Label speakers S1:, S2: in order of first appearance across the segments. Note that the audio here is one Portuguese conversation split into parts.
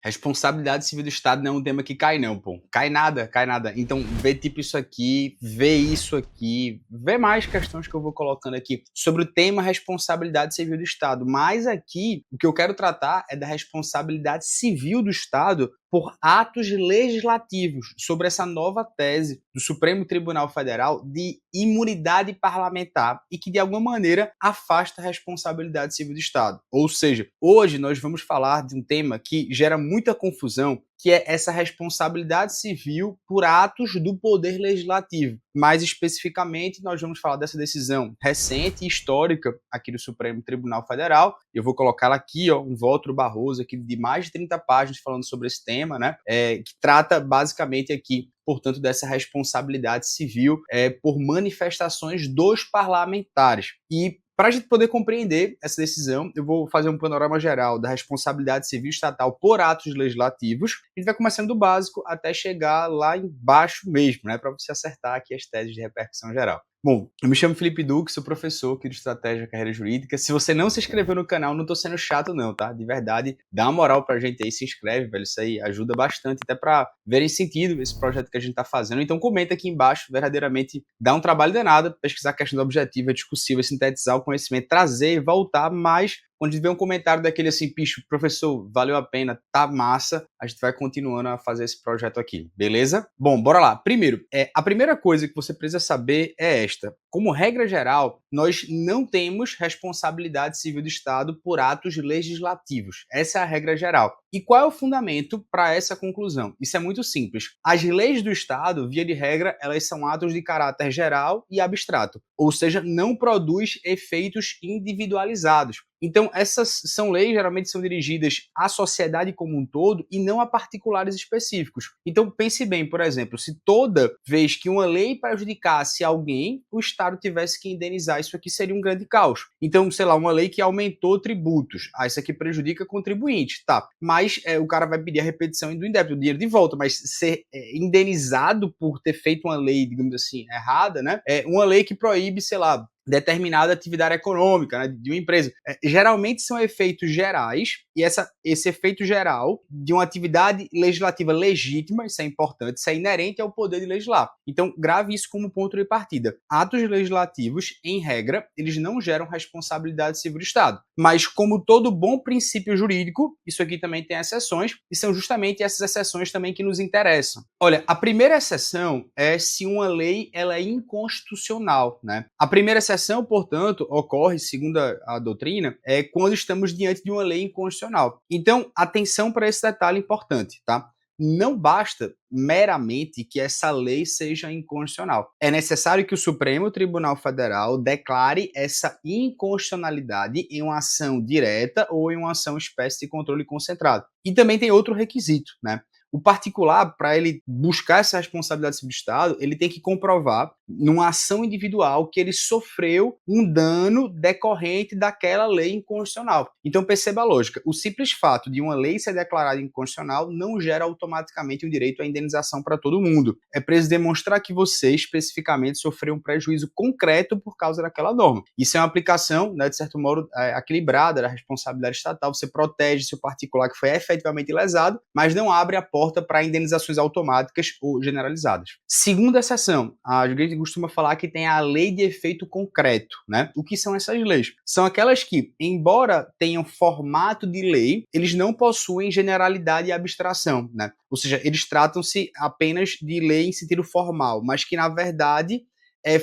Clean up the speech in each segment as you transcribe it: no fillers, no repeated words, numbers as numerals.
S1: Responsabilidade civil do Estado não é um tema que cai não, pô. Cai nada, cai nada. Então, vê tipo isso aqui, vê mais questões que eu vou colocando aqui sobre o tema responsabilidade civil do Estado. Mas aqui, o que eu quero tratar é da responsabilidade civil do Estado por atos legislativos sobre essa nova tese do Supremo Tribunal Federal de imunidade parlamentar e que, de alguma maneira, afasta a responsabilidade civil do Estado. Ou seja, hoje nós vamos falar de um tema que gera muita confusão, que é essa responsabilidade civil por atos do Poder Legislativo. Mais especificamente, nós vamos falar dessa decisão recente e histórica aqui do Supremo Tribunal Federal. Eu vou colocar aqui, um voto Barroso aqui de mais de 30 páginas falando sobre esse tema, né? Que trata basicamente aqui, portanto, dessa responsabilidade civil por manifestações dos parlamentares. E para a gente poder compreender essa decisão, eu vou fazer um panorama geral da responsabilidade civil estatal por atos legislativos. A gente vai começando do básico até chegar lá embaixo mesmo, né, para você acertar aqui as teses de repercussão geral. Bom, eu me chamo Felipe Duque, sou professor aqui de Estratégia e Carreira Jurídica. Se você não se inscreveu no canal, não tô sendo chato não, tá? De verdade, dá uma moral pra gente aí, se inscreve, velho. Isso aí ajuda bastante, até pra verem sentido esse projeto que a gente tá fazendo. Então comenta aqui embaixo, verdadeiramente dá um trabalho danado pesquisar questões objetivas, discursivas, sintetizar o conhecimento, trazer e voltar, mas quando vê um comentário daquele assim, bicho, professor, valeu a pena, tá massa, a gente vai continuando a fazer esse projeto aqui, beleza? Bom, bora lá. Primeiro, a primeira coisa que você precisa saber é esta. Como regra geral, nós não temos responsabilidade civil do Estado por atos legislativos. Essa é a regra geral. E qual é o fundamento para essa conclusão? Isso é muito simples. As leis do Estado, via de regra, elas são atos de caráter geral e abstrato, ou seja, não produz efeitos individualizados. Então, essas são leis, geralmente são dirigidas à sociedade como um todo e não a particulares específicos. Então, pense bem, por exemplo, se toda vez que uma lei prejudicasse alguém, o Estado tivesse que indenizar, isso aqui seria um grande caos. Então, sei lá, uma lei que aumentou tributos, isso aqui prejudica contribuinte, tá? Mas o cara vai pedir a repetição do indébito, o dinheiro de volta, mas ser indenizado por ter feito uma lei, digamos assim, errada, né? Uma lei que proíbe, sei lá, determinada atividade econômica, né, de uma empresa. Geralmente são efeitos gerais, e esse efeito geral de uma atividade legislativa legítima, isso é importante, isso é inerente ao poder de legislar. Então, grave isso como ponto de partida. Atos legislativos, em regra, eles não geram responsabilidade civil do Estado. Mas, como todo bom princípio jurídico, isso aqui também tem exceções, e são justamente essas exceções também que nos interessam. Olha, a primeira exceção é se uma lei ela é inconstitucional, né? A primeira exceção, portanto, ocorre, segundo a doutrina, quando estamos diante de uma lei inconstitucional. Então, atenção para esse detalhe importante, tá? Não basta meramente que essa lei seja inconstitucional. É necessário que o Supremo Tribunal Federal declare essa inconstitucionalidade em uma ação direta ou em uma ação espécie de controle concentrado. E também tem outro requisito, né? O particular, para ele buscar essa responsabilidade civil do Estado, ele tem que comprovar, numa ação individual, que ele sofreu um dano decorrente daquela lei inconstitucional. Então, perceba a lógica. O simples fato de uma lei ser declarada inconstitucional não gera automaticamente o direito à indenização para todo mundo. É preciso demonstrar que você, especificamente, sofreu um prejuízo concreto por causa daquela norma. Isso é uma aplicação, né, de certo modo, equilibrada da responsabilidade estatal. Você protege seu particular que foi efetivamente lesado, mas não abre a porta para indenizações automáticas ou generalizadas. Segunda exceção, a gente costuma falar que tem a lei de efeito concreto, né? O que são essas leis? São aquelas que, embora tenham formato de lei, eles não possuem generalidade e abstração, né? Ou seja, eles tratam-se apenas de lei em sentido formal, mas que, na verdade,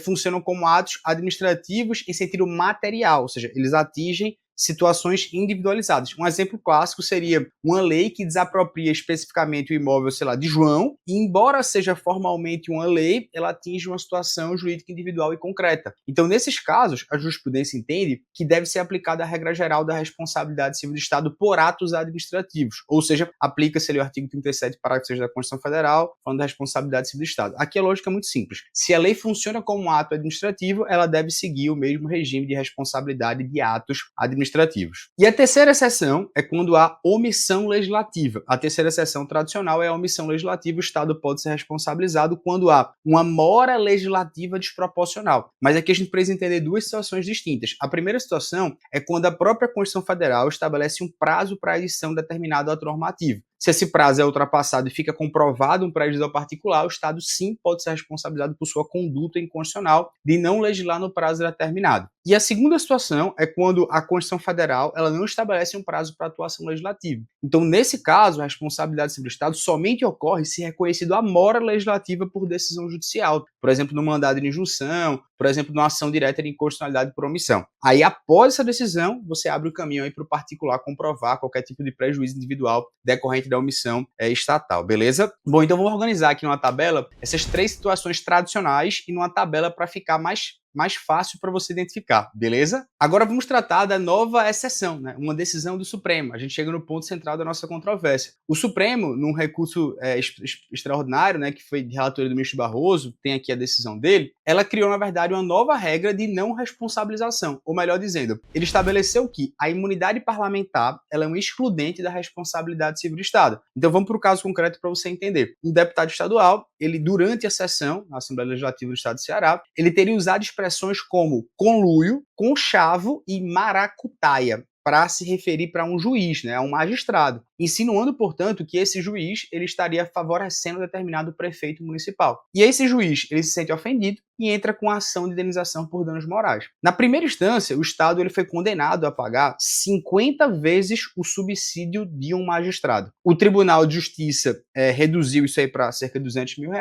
S1: funcionam como atos administrativos em sentido material, ou seja, eles atingem situações individualizadas. Um exemplo clássico seria uma lei que desapropria especificamente o imóvel, sei lá, de João, e embora seja formalmente uma lei, ela atinge uma situação jurídica individual e concreta. Então, nesses casos, a jurisprudência entende que deve ser aplicada a regra geral da responsabilidade civil do Estado por atos administrativos, ou seja, aplica-se ali o artigo 37, parágrafo 6 da Constituição Federal, falando da responsabilidade civil do Estado. Aqui a lógica é muito simples. Se a lei funciona como um ato administrativo, ela deve seguir o mesmo regime de responsabilidade de atos administrativos. E a terceira exceção é quando há omissão legislativa. A terceira exceção tradicional é a omissão legislativa. O Estado pode ser responsabilizado quando há uma mora legislativa desproporcional. Mas aqui a gente precisa entender duas situações distintas. A primeira situação é quando a própria Constituição Federal estabelece um prazo para a edição de determinado ato normativo. Se esse prazo é ultrapassado e fica comprovado um prejuízo ao particular, o Estado sim pode ser responsabilizado por sua conduta inconstitucional de não legislar no prazo determinado. E a segunda situação é quando a Constituição Federal ela não estabelece um prazo para atuação legislativa. Então, nesse caso, a responsabilidade civil do Estado somente ocorre se reconhecido a mora legislativa por decisão judicial, por exemplo, no mandado de injunção, por exemplo, numa ação direta de inconstitucionalidade por omissão. Aí, após essa decisão, você abre o caminho aí para o particular comprovar qualquer tipo de prejuízo individual decorrente da omissão estatal, beleza? Bom, então vou organizar aqui numa tabela essas três situações tradicionais e numa tabela para ficar mais fácil para você identificar, beleza? Agora vamos tratar da nova exceção, né? Uma decisão do Supremo. A gente chega no ponto central da nossa controvérsia. O Supremo, num recurso extraordinário, né, que foi de relatoria do ministro Barroso, tem aqui a decisão dele, ela criou, na verdade, uma nova regra de não responsabilização, ou melhor dizendo, ele estabeleceu que a imunidade parlamentar ela é um excludente da responsabilidade civil do Estado. Então vamos para o caso concreto para você entender. Um deputado estadual, ele durante a sessão na Assembleia Legislativa do Estado do Ceará, ele teria usado expressões como conluio, conchavo e maracutaia para se referir para um juiz, né, a um magistrado, insinuando, portanto, que esse juiz ele estaria favorecendo determinado prefeito municipal. E esse juiz ele se sente ofendido e entra com a ação de indenização por danos morais. Na primeira instância, o Estado ele foi condenado a pagar 50 vezes o subsídio de um magistrado. O Tribunal de Justiça reduziu isso aí para cerca de R$200 mil,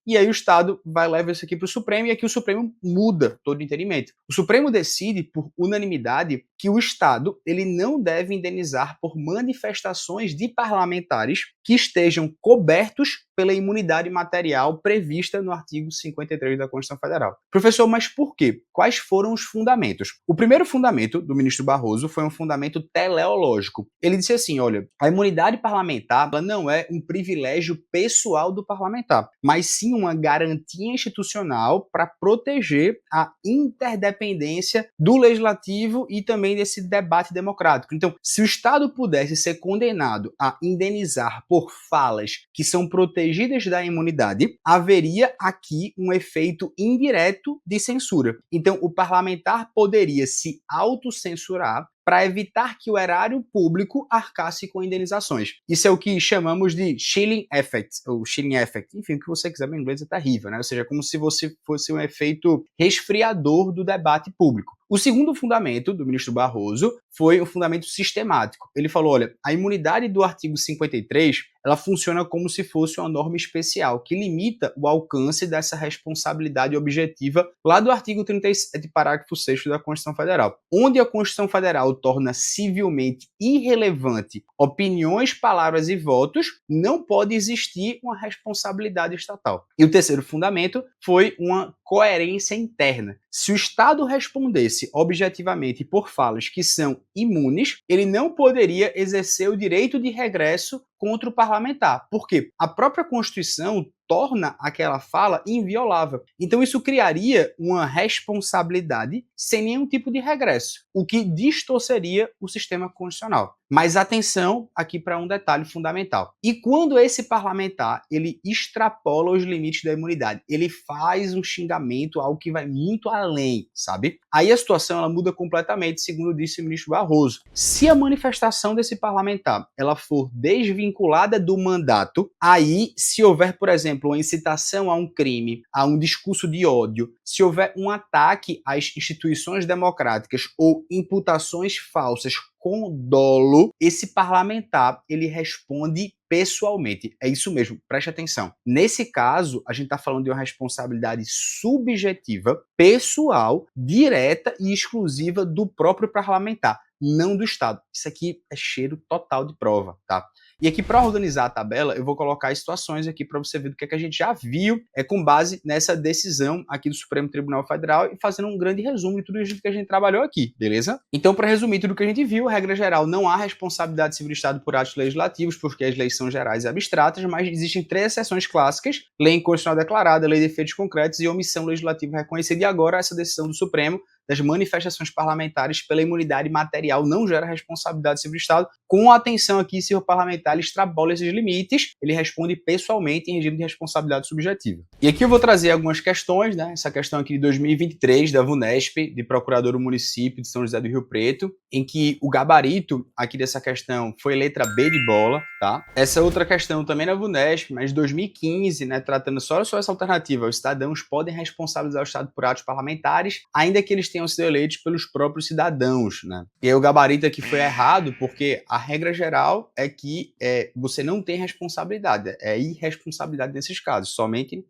S1: e aí o Estado vai levar isso aqui para o Supremo, e aqui o Supremo muda todo o entendimento. O Supremo decide, por unanimidade, que o Estado ele não deve indenizar por manifestações de parlamentares que estejam cobertos pela imunidade material prevista no artigo 53 da Constituição Federal. Professor, mas por quê? Quais foram os fundamentos? O primeiro fundamento do ministro Barroso foi um fundamento teleológico. Ele disse assim, olha, a imunidade parlamentar ela não é um privilégio pessoal do parlamentar, mas sim uma garantia institucional para proteger a interdependência do legislativo e também desse debate democrático. Então, se o Estado pudesse ser condenado a indenizar por falas que são protegidas da imunidade, haveria aqui um efeito indireto de censura. Então, o parlamentar poderia se autocensurar para evitar que o erário público arcasse com indenizações. Isso é o que chamamos de chilling effect, ou chilling effect. Enfim, o que você quiser, em inglês é terrível, né? Ou seja, como se você fosse um efeito resfriador do debate público. O segundo fundamento do ministro Barroso foi um fundamento sistemático. Ele falou, olha, a imunidade do artigo 53, ela funciona como se fosse uma norma especial, que limita o alcance dessa responsabilidade objetiva lá do artigo 37, parágrafo 6º da Constituição Federal, onde a Constituição Federal torna civilmente irrelevante opiniões, palavras e votos, não pode existir uma responsabilidade estatal. E o terceiro fundamento foi uma coerência interna. Se o Estado respondesse objetivamente por falas que são imunes, ele não poderia exercer o direito de regresso contra o parlamentar. Por quê? A própria Constituição torna aquela fala inviolável. Então isso criaria uma responsabilidade sem nenhum tipo de regresso, o que distorceria o sistema constitucional. Mas atenção aqui para um detalhe fundamental. E quando esse parlamentar ele extrapola os limites da imunidade, ele faz um xingamento, algo que vai muito além, sabe? Aí a situação ela muda completamente, segundo disse o ministro Barroso. Se a manifestação desse parlamentar ela for desvinculada do mandato, aí se houver, por exemplo, uma incitação a um crime, a um discurso de ódio, se houver um ataque às instituições democráticas ou imputações falsas com dolo, esse parlamentar ele responde pessoalmente. É isso mesmo, preste atenção. Nesse caso, a gente está falando de uma responsabilidade subjetiva, pessoal, direta e exclusiva do próprio parlamentar, não do Estado. Isso aqui é cheiro total de prova, tá? E aqui, para organizar a tabela, eu vou colocar as situações aqui para você ver do que a gente já viu com base nessa decisão aqui do Supremo Tribunal Federal e fazendo um grande resumo de tudo isso que a gente trabalhou aqui, beleza? Então, para resumir tudo que a gente viu, regra geral, não há responsabilidade civil do Estado por atos legislativos, porque as leis são gerais e abstratas, mas existem três exceções clássicas: lei inconstitucional declarada, lei de efeitos concretos e omissão legislativa reconhecida. E agora essa decisão do Supremo das manifestações parlamentares pela imunidade material não gera responsabilidade civil do Estado. Com atenção aqui, se o parlamentar extrapola esses limites, ele responde pessoalmente em regime de responsabilidade subjetiva. E aqui eu vou trazer algumas questões, né? Essa questão aqui de 2023 da VUNESP, de procurador do município de São José do Rio Preto, em que o gabarito aqui dessa questão foi letra B de bola, tá? Essa outra questão também na VUNESP, mas de 2015, né, tratando só essa alternativa, os cidadãos podem responsabilizar o Estado por atos parlamentares, ainda que eles tenham sido eleitos pelos próprios cidadãos, né? E aí o gabarito aqui foi errado, porque a regra geral é que você não tem responsabilidade, é irresponsabilidade nesses casos, somente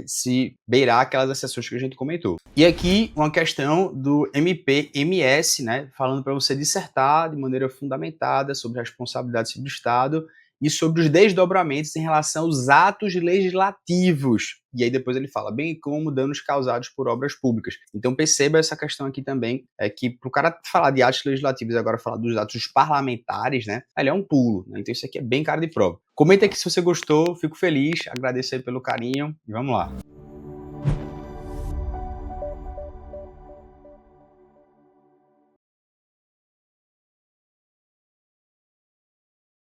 S1: se beirar aquelas exceções que a gente comentou. E aqui uma questão do MP-MS, né, falando para você dissertar de maneira fundamentada sobre a responsabilidade civil do Estado e sobre os desdobramentos em relação aos atos legislativos. E aí depois ele fala, bem como danos causados por obras públicas. Então perceba essa questão aqui também, que para o cara falar de atos legislativos e agora falar dos atos parlamentares, né, ele é um pulo, né? Então isso aqui é bem cara de prova. Comenta aqui se você gostou, fico feliz, agradeço aí pelo carinho e vamos lá.